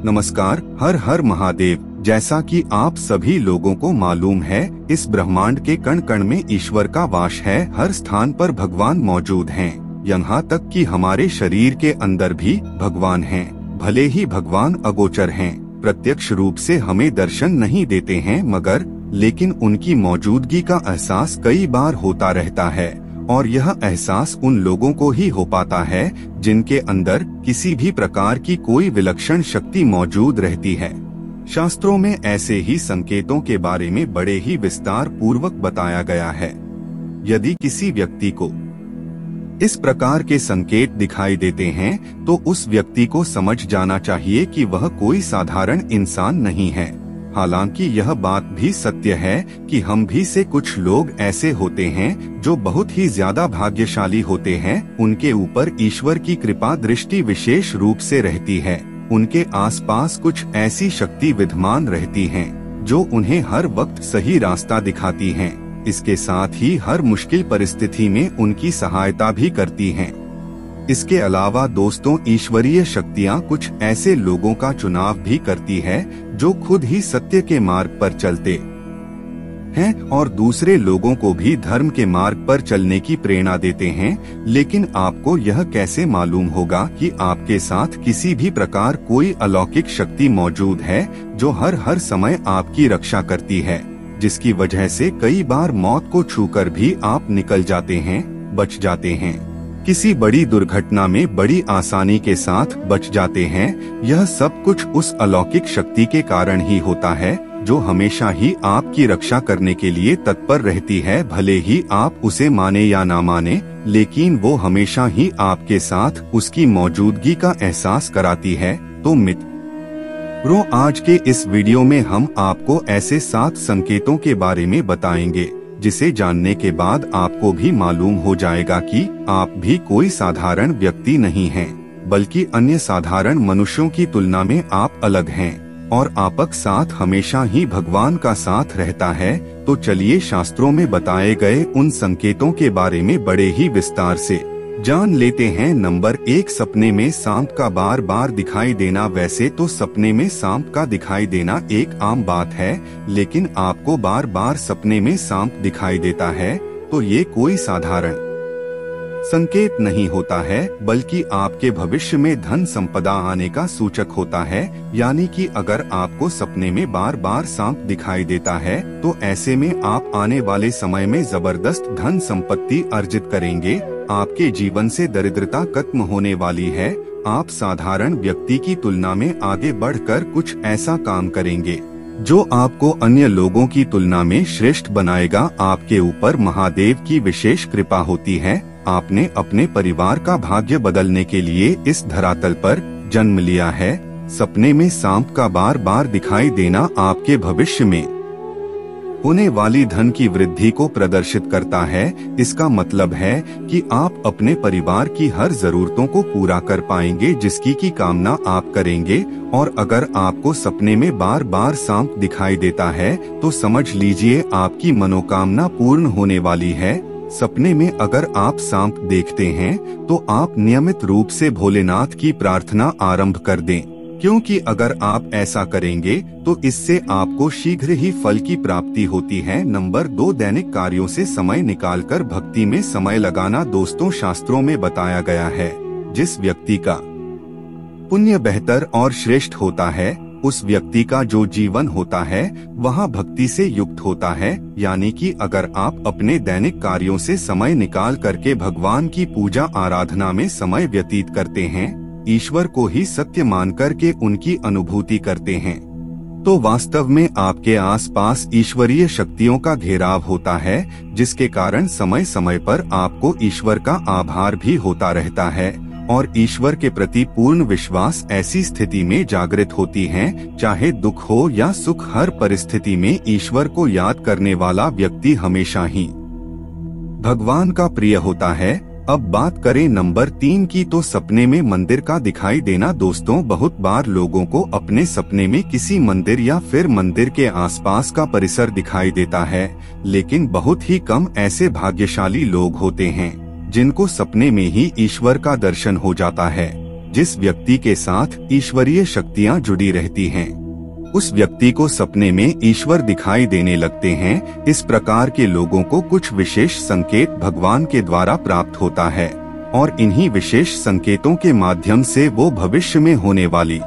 नमस्कार। हर हर महादेव। जैसा कि आप सभी लोगों को मालूम है, इस ब्रह्मांड के कण कण में ईश्वर का वास है। हर स्थान पर भगवान मौजूद हैं। यहाँ तक कि हमारे शरीर के अंदर भी भगवान हैं। भले ही भगवान अगोचर हैं, प्रत्यक्ष रूप से हमें दर्शन नहीं देते हैं, लेकिन उनकी मौजूदगी का एहसास कई बार होता रहता है। और यह एहसास उन लोगों को ही हो पाता है जिनके अंदर किसी भी प्रकार की कोई विलक्षण शक्ति मौजूद रहती है। शास्त्रों में ऐसे ही संकेतों के बारे में बड़े ही विस्तार पूर्वक बताया गया है। यदि किसी व्यक्ति को इस प्रकार के संकेत दिखाई देते हैं तो उस व्यक्ति को समझ जाना चाहिए कि वह कोई साधारण इंसान नहीं है। हालांकि यह बात भी सत्य है कि हम भी से कुछ लोग ऐसे होते हैं जो बहुत ही ज्यादा भाग्यशाली होते हैं। उनके ऊपर ईश्वर की कृपा दृष्टि विशेष रूप से रहती है। उनके आसपास कुछ ऐसी शक्ति विद्यमान रहती हैं जो उन्हें हर वक्त सही रास्ता दिखाती हैं। इसके साथ ही हर मुश्किल परिस्थिति में उनकी सहायता भी करती हैं। इसके अलावा दोस्तों, ईश्वरीय शक्तियाँ कुछ ऐसे लोगों का चुनाव भी करती है जो खुद ही सत्य के मार्ग पर चलते हैं और दूसरे लोगों को भी धर्म के मार्ग पर चलने की प्रेरणा देते हैं। लेकिन आपको यह कैसे मालूम होगा कि आपके साथ किसी भी प्रकार कोई अलौकिक शक्ति मौजूद है जो हर समय आपकी रक्षा करती है, जिसकी वजह से कई बार मौत को छूकर भी आप निकल जाते हैं, बच जाते हैं। किसी बड़ी दुर्घटना में बड़ी आसानी के साथ बच जाते हैं। यह सब कुछ उस अलौकिक शक्ति के कारण ही होता है जो हमेशा ही आपकी रक्षा करने के लिए तत्पर रहती है। भले ही आप उसे माने या ना माने, लेकिन वो हमेशा ही आपके साथ उसकी मौजूदगी का एहसास कराती है। तो मित्रों, आज के इस वीडियो में हम आपको ऐसे 7 संकेतों के बारे में बताएंगे जिसे जानने के बाद आपको भी मालूम हो जाएगा कि आप भी कोई साधारण व्यक्ति नहीं हैं, बल्कि अन्य साधारण मनुष्यों की तुलना में आप अलग हैं और आपका साथ हमेशा ही भगवान का साथ रहता है। तो चलिए शास्त्रों में बताए गए उन संकेतों के बारे में बड़े ही विस्तार से जान लेते हैं। नंबर 1, सपने में सांप का बार बार दिखाई देना। वैसे तो सपने में सांप का दिखाई देना एक आम बात है, लेकिन आपको बार बार सपने में सांप दिखाई देता है तो ये कोई साधारण संकेत नहीं होता है, बल्कि आपके भविष्य में धन संपदा आने का सूचक होता है। यानी कि अगर आपको सपने में बार बार सांप दिखाई देता है तो ऐसे में आप आने वाले समय में जबरदस्त धन संपत्ति अर्जित करेंगे। आपके जीवन से दरिद्रता खत्म होने वाली है। आप साधारण व्यक्ति की तुलना में आगे बढ़कर कुछ ऐसा काम करेंगे जो आपको अन्य लोगों की तुलना में श्रेष्ठ बनाएगा। आपके ऊपर महादेव की विशेष कृपा होती है। आपने अपने परिवार का भाग्य बदलने के लिए इस धरातल पर जन्म लिया है। सपने में सांप का बार बार दिखाई देना आपके भविष्य में होने वाली धन की वृद्धि को प्रदर्शित करता है। इसका मतलब है कि आप अपने परिवार की हर जरूरतों को पूरा कर पाएंगे जिसकी की कामना आप करेंगे। और अगर आपको सपने में बार बार सांप दिखाई देता है तो समझ लीजिए आपकी मनोकामना पूर्ण होने वाली है। सपने में अगर आप सांप देखते हैं तो आप नियमित रूप से भोलेनाथ की प्रार्थना आरंभ कर दें, क्योंकि अगर आप ऐसा करेंगे तो इससे आपको शीघ्र ही फल की प्राप्ति होती है। नंबर 2, दैनिक कार्यों से समय निकालकर भक्ति में समय लगाना। दोस्तों, शास्त्रों में बताया गया है जिस व्यक्ति का पुण्य बेहतर और श्रेष्ठ होता है उस व्यक्ति का जो जीवन होता है वहाँ भक्ति से युक्त होता है। यानी कि अगर आप अपने दैनिक कार्यों से समय निकाल करके भगवान की पूजा आराधना में समय व्यतीत करते हैं, ईश्वर को ही सत्य मान करके उनकी अनुभूति करते हैं, तो वास्तव में आपके आसपास ईश्वरीय शक्तियों का घेराव होता है, जिसके कारण समय समय पर आपको ईश्वर का आभार भी होता रहता है और ईश्वर के प्रति पूर्ण विश्वास ऐसी स्थिति में जागृत होती है। चाहे दुख हो या सुख, हर परिस्थिति में ईश्वर को याद करने वाला व्यक्ति हमेशा ही भगवान का प्रिय होता है। अब बात करें नंबर 3 की, तो सपने में मंदिर का दिखाई देना। दोस्तों, बहुत बार लोगों को अपने सपने में किसी मंदिर या फिर मंदिर के आसपास का परिसर दिखाई देता है, लेकिन बहुत ही कम ऐसे भाग्यशाली लोग होते हैं जिनको सपने में ही ईश्वर का दर्शन हो जाता है। जिस व्यक्ति के साथ ईश्वरीय शक्तियाँ जुड़ी रहती हैं, उस व्यक्ति को सपने में ईश्वर दिखाई देने लगते हैं। इस प्रकार के लोगों को कुछ विशेष संकेत भगवान के द्वारा प्राप्त होता है और इन्हीं विशेष संकेतों के माध्यम से वो भविष्य में होने वाली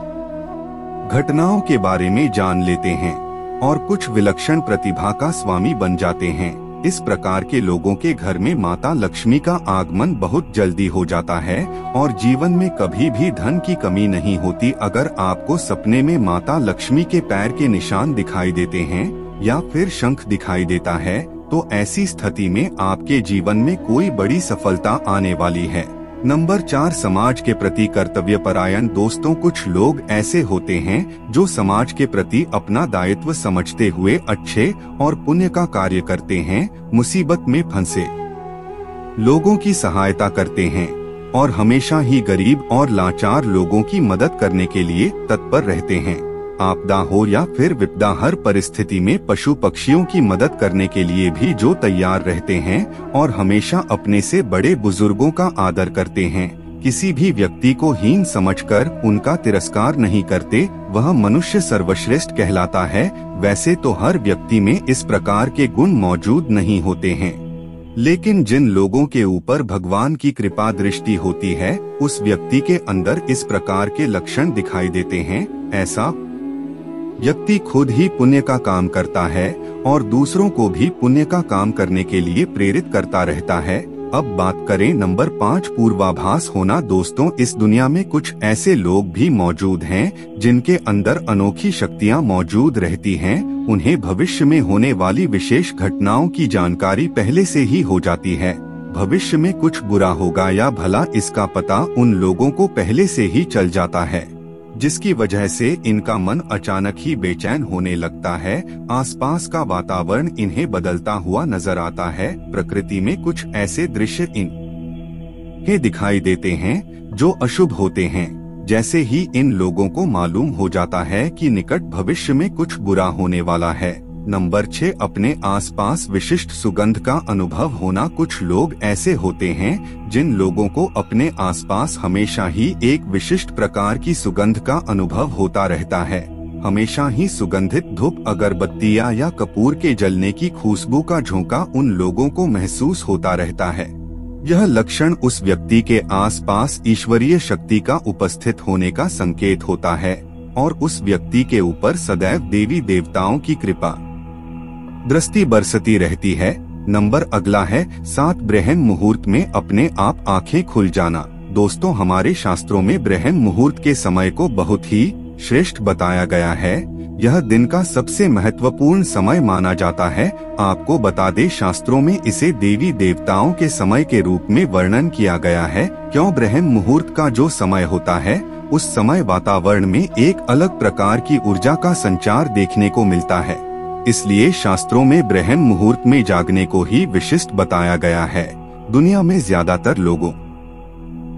घटनाओं के बारे में जान लेते हैं और कुछ विलक्षण प्रतिभा का स्वामी बन जाते हैं। इस प्रकार के लोगों के घर में माता लक्ष्मी का आगमन बहुत जल्दी हो जाता है और जीवन में कभी भी धन की कमी नहीं होती। अगर आपको सपने में माता लक्ष्मी के पैर के निशान दिखाई देते हैं या फिर शंख दिखाई देता है, तो ऐसी स्थिति में आपके जीवन में कोई बड़ी सफलता आने वाली है। नंबर 4, समाज के प्रति कर्तव्यपरायण दोस्तों, कुछ लोग ऐसे होते हैं जो समाज के प्रति अपना दायित्व समझते हुए अच्छे और पुण्य का कार्य करते हैं, मुसीबत में फंसे लोगों की सहायता करते हैं और हमेशा ही गरीब और लाचार लोगों की मदद करने के लिए तत्पर रहते हैं। आपदा हो या फिर विपदा, हर परिस्थिति में पशु पक्षियों की मदद करने के लिए भी जो तैयार रहते हैं और हमेशा अपने से बड़े बुजुर्गों का आदर करते हैं। किसी भी व्यक्ति को हीन समझकर उनका तिरस्कार नहीं करते, वह मनुष्य सर्वश्रेष्ठ कहलाता है। वैसे तो हर व्यक्ति में इस प्रकार के गुण मौजूद नहीं होते हैं, लेकिन जिन लोगों के ऊपर भगवान की कृपा दृष्टि होती है, उस व्यक्ति के अंदर इस प्रकार के लक्षण दिखाई देते हैं। ऐसा व्यक्ति खुद ही पुण्य का काम करता है और दूसरों को भी पुण्य का काम करने के लिए प्रेरित करता रहता है। अब बात करें नंबर 5, पूर्वाभास होना दोस्तों, इस दुनिया में कुछ ऐसे लोग भी मौजूद हैं जिनके अंदर अनोखी शक्तियां मौजूद रहती हैं। उन्हें भविष्य में होने वाली विशेष घटनाओं की जानकारी पहले से ही हो जाती है। भविष्य में कुछ बुरा होगा या भला, इसका पता उन लोगों को पहले से ही चल जाता है, जिसकी वजह से इनका मन अचानक ही बेचैन होने लगता है। आसपास का वातावरण इन्हें बदलता हुआ नजर आता है। प्रकृति में कुछ ऐसे दृश्य इन्हें दिखाई देते हैं जो अशुभ होते हैं। जैसे ही इन लोगों को मालूम हो जाता है कि निकट भविष्य में कुछ बुरा होने वाला है। नंबर 6, अपने आसपास विशिष्ट सुगंध का अनुभव होना। कुछ लोग ऐसे होते हैं जिन लोगों को अपने आसपास हमेशा ही एक विशिष्ट प्रकार की सुगंध का अनुभव होता रहता है। हमेशा ही सुगंधित धूप, अगरबत्तियां या कपूर के जलने की खुशबू का झोंका उन लोगों को महसूस होता रहता है। यह लक्षण उस व्यक्ति के आसपास ईश्वरीय शक्ति का उपस्थित होने का संकेत होता है और उस व्यक्ति के ऊपर सदैव देवी देवताओं की कृपा दृष्टि बरसती रहती है। नंबर अगला है 7, ब्रह्म मुहूर्त में अपने आप आंखें खुल जाना। दोस्तों, हमारे शास्त्रों में ब्रह्म मुहूर्त के समय को बहुत ही श्रेष्ठ बताया गया है। यह दिन का सबसे महत्वपूर्ण समय माना जाता है। आपको बता दें, शास्त्रों में इसे देवी देवताओं के समय के रूप में वर्णन किया गया है। क्यों? ब्रह्म मुहूर्त का जो समय होता है, उस समय वातावरण में एक अलग प्रकार की ऊर्जा का संचार देखने को मिलता है। इसलिए शास्त्रों में ब्रह्म मुहूर्त में जागने को ही विशिष्ट बताया गया है। दुनिया में ज्यादातर लोगों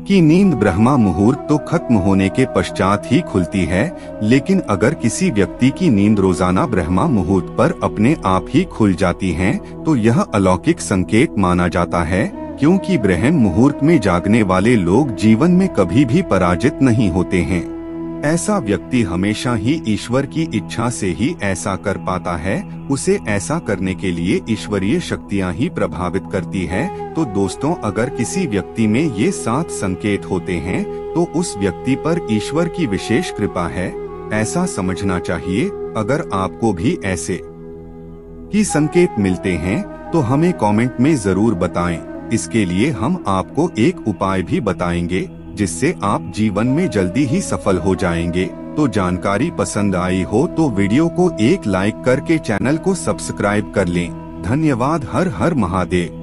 की नींद ब्रह्मा मुहूर्त तो खत्म होने के पश्चात ही खुलती है, लेकिन अगर किसी व्यक्ति की नींद रोजाना ब्रह्मा मुहूर्त पर अपने आप ही खुल जाती है, तो यह अलौकिक संकेत माना जाता है। क्योंकि ब्रह्म मुहूर्त में जागने वाले लोग जीवन में कभी भी पराजित नहीं होते हैं। ऐसा व्यक्ति हमेशा ही ईश्वर की इच्छा से ही ऐसा कर पाता है। उसे ऐसा करने के लिए ईश्वरीय शक्तियां ही प्रभावित करती है। तो दोस्तों, अगर किसी व्यक्ति में ये 7 संकेत होते हैं, तो उस व्यक्ति पर ईश्वर की विशेष कृपा है, ऐसा समझना चाहिए। अगर आपको भी ऐसे ही संकेत मिलते हैं, तो हमें कमेंट में जरूर बताएं। इसके लिए हम आपको एक उपाय भी बताएंगे, जिससे आप जीवन में जल्दी ही सफल हो जाएंगे। तो जानकारी पसंद आई हो तो वीडियो को एक लाइक करके चैनल को सब्सक्राइब कर लें। धन्यवाद। हर हर महादेव।